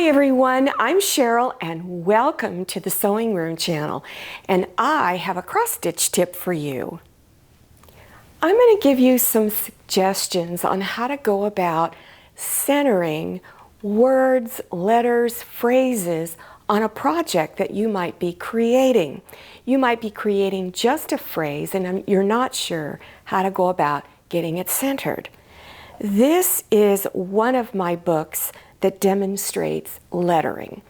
Hi everyone, I'm Cheryl and welcome to the Sewing Room channel, and I have a cross stitch tip for you. I'm going to give you some suggestions on how to go about centering words, letters, phrases on a project that you might be creating. You might be creating just a phrase and you're not sure how to go about getting it centered. This is one of my books that demonstrates lettering.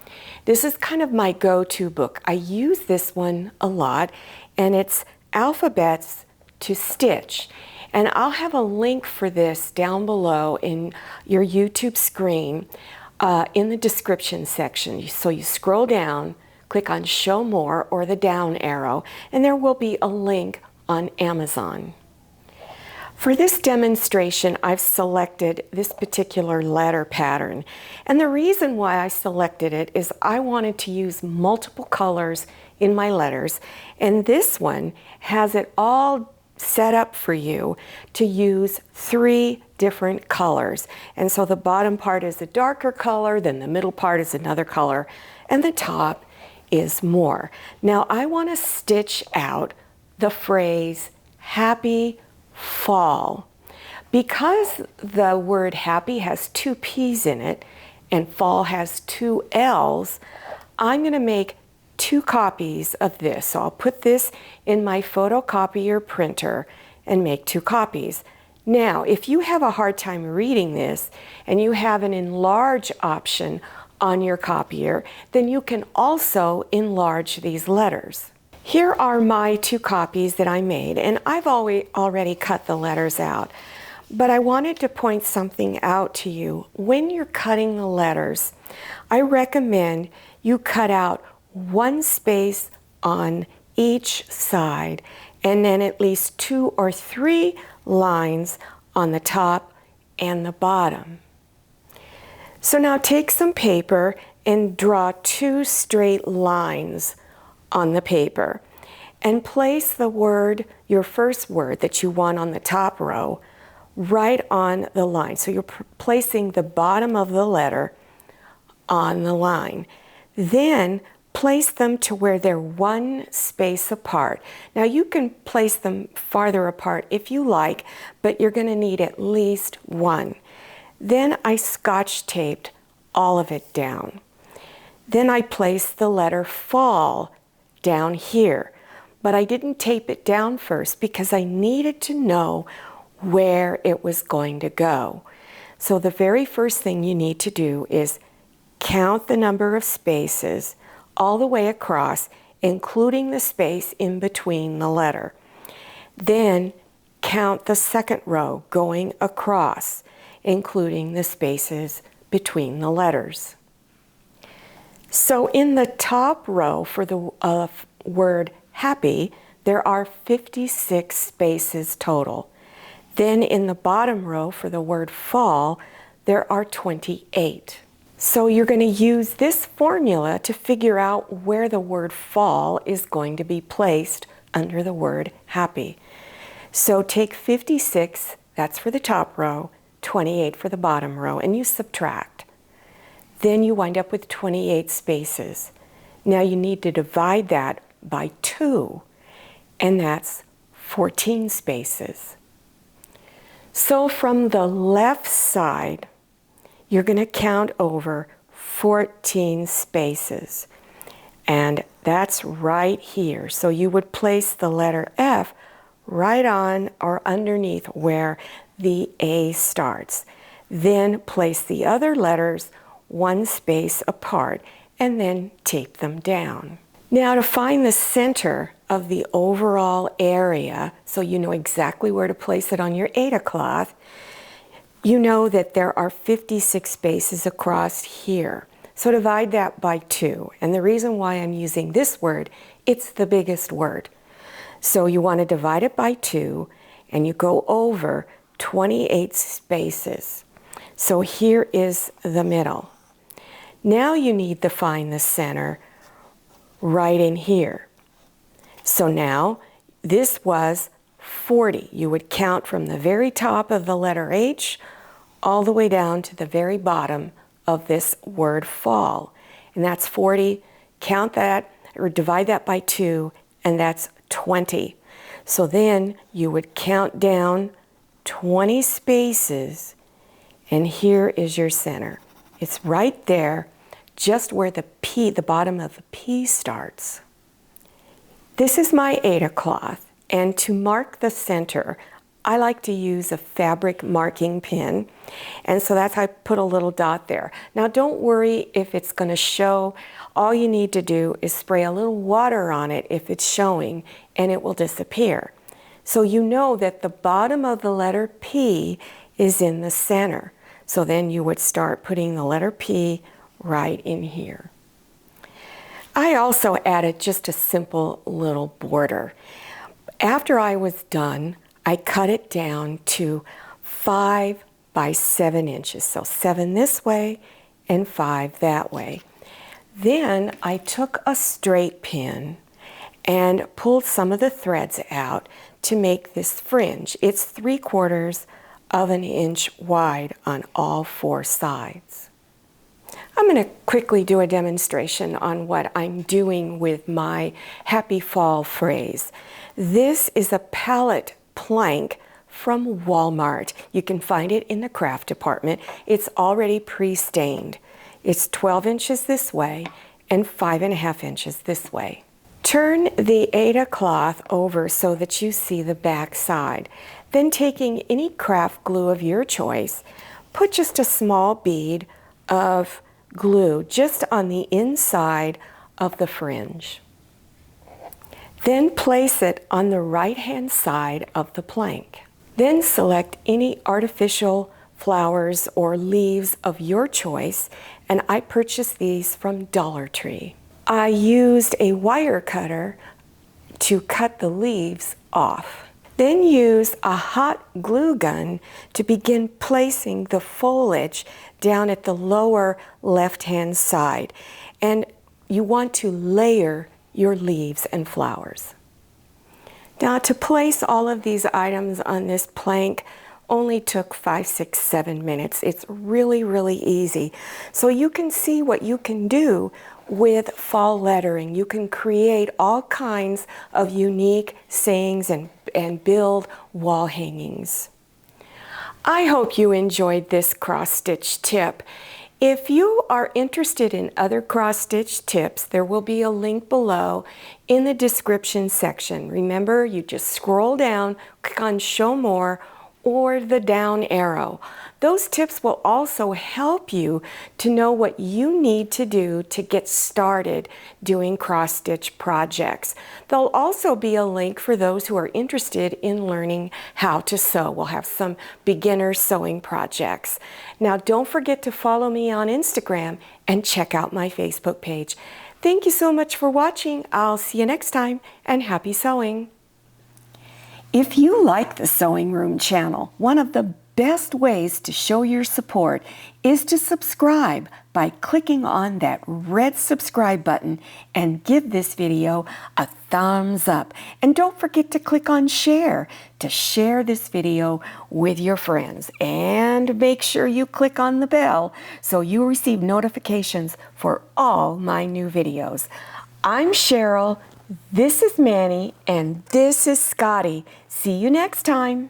This is kind of my go-to book. I use this one a lot, and it's Alphabets to Stitch. And I'll have a link for this down below in your YouTube screen in the description section. So you scroll down, click on Show More or the down arrow, and there will be a link on Amazon. For this demonstration, I've selected this particular letter pattern. And the reason why I selected it is I wanted to use multiple colors in my letters. And this one has it all set up for you to use 3 different colors. And so the bottom part is a darker color, then the middle part is another color, and the top is more. Now I want to stitch out the phrase happy fall. Because the word happy has 2 P's in it and fall has 2 L's, I'm going to make 2 copies of this. So I'll put this in my photocopier printer and make 2 copies. Now, if you have a hard time reading this and you have an enlarge option on your copier, then you can also enlarge these letters. Here are my 2 copies that I made, and I've already cut the letters out. But I wanted to point something out to you. When you're cutting the letters, I recommend you cut out 1 space on each side, and then at least 2 or 3 lines on the top and the bottom. So now take some paper and draw 2 straight lines on the paper and place the word, your first word that you want on the top row, right on the line. So you're placing the bottom of the letter on the line. Then place them to where they're 1 space apart. Now you can place them farther apart if you like, but you're going to need at least 1. Then I scotch taped all of it down. Then I placed the letter fall down here, but I didn't tape it down first because I needed to know where it was going to go. So the very first thing you need to do is count the number of spaces all the way across, including the space in between the letter. Then count the second row going across, including the spaces between the letters. So in the top row for the word happy, there are 56 spaces total. Then in the bottom row for the word fall, there are 28. So you're going to use this formula to figure out where the word fall is going to be placed under the word happy. So take 56, that's for the top row, 28 for the bottom row, and you subtract. Then you wind up with 28 spaces. Now you need to divide that by 2, and that's 14 spaces. So from the left side, you're going to count over 14 spaces, and that's right here. So you would place the letter F right on or underneath where the A starts. Then place the other letters 1 space apart, and then tape them down. Now to find the center of the overall area, so you know exactly where to place it on your Aida cloth, you know that there are 56 spaces across here. So divide that by 2. And the reason why I'm using this word, it's the biggest word. So you want to divide it by 2, and you go over 28 spaces. So here is the middle. Now you need to find the center right in here. So now this was 40. You would count from the very top of the letter H all the way down to the very bottom of this word fall. And that's 40. Count that or divide that by 2, and that's 20. So then you would count down 20 spaces, and here is your center. It's right there, just where the P, the bottom of the P starts. This is my Aida cloth, and to mark the center, I like to use a fabric marking pin, and so that's how I put a little dot there. Now don't worry if it's going to show. All you need to do is spray a little water on it if it's showing, and it will disappear. So you know that the bottom of the letter P is in the center. So then you would start putting the letter P right in here. I also added just a simple little border. After I was done, I cut it down to 5 by 7 inches. So 7 this way and 5 that way. Then I took a straight pin and pulled some of the threads out to make this fringe. It's 3/4 of an inch wide on all 4 sides. I'm going to quickly do a demonstration on what I'm doing with my Happy Fall phrase. This is a palette plank from Walmart. You can find it in the craft department. It's already pre-stained. It's 12 inches this way and 5.5 inches this way. Turn the Aida cloth over so that you see the back side. Then taking any craft glue of your choice, put just a small bead of glue just on the inside of the fringe. Then place it on the right-hand side of the plank. Then select any artificial flowers or leaves of your choice, and I purchased these from Dollar Tree. I used a wire cutter to cut the leaves off. Then use a hot glue gun to begin placing the foliage down at the lower left-hand side. And you want to layer your leaves and flowers. Now to place all of these items on this plank only took 5, 6, 7 minutes. It's really, really easy. So you can see what you can do with fall lettering. You can create all kinds of unique sayings and build wall hangings. I hope you enjoyed this cross-stitch tip. If you are interested in other cross-stitch tips, there will be a link below in the description section. Remember, you just scroll down, click on Show More, or the down arrow. Those tips will also help you to know what you need to do to get started doing cross-stitch projects. There'll also be a link for those who are interested in learning how to sew. We'll have some beginner sewing projects. Now don't forget to follow me on Instagram and check out my Facebook page. Thank you so much for watching. I'll see you next time, and happy sewing. If you like the Sewing Room channel, one of the best ways to show your support is to subscribe by clicking on that red subscribe button and give this video a thumbs up. And don't forget to click on share to share this video with your friends. And make sure you click on the bell so you receive notifications for all my new videos. I'm Cheryl. This is Manny, and this is Scotty. See you next time.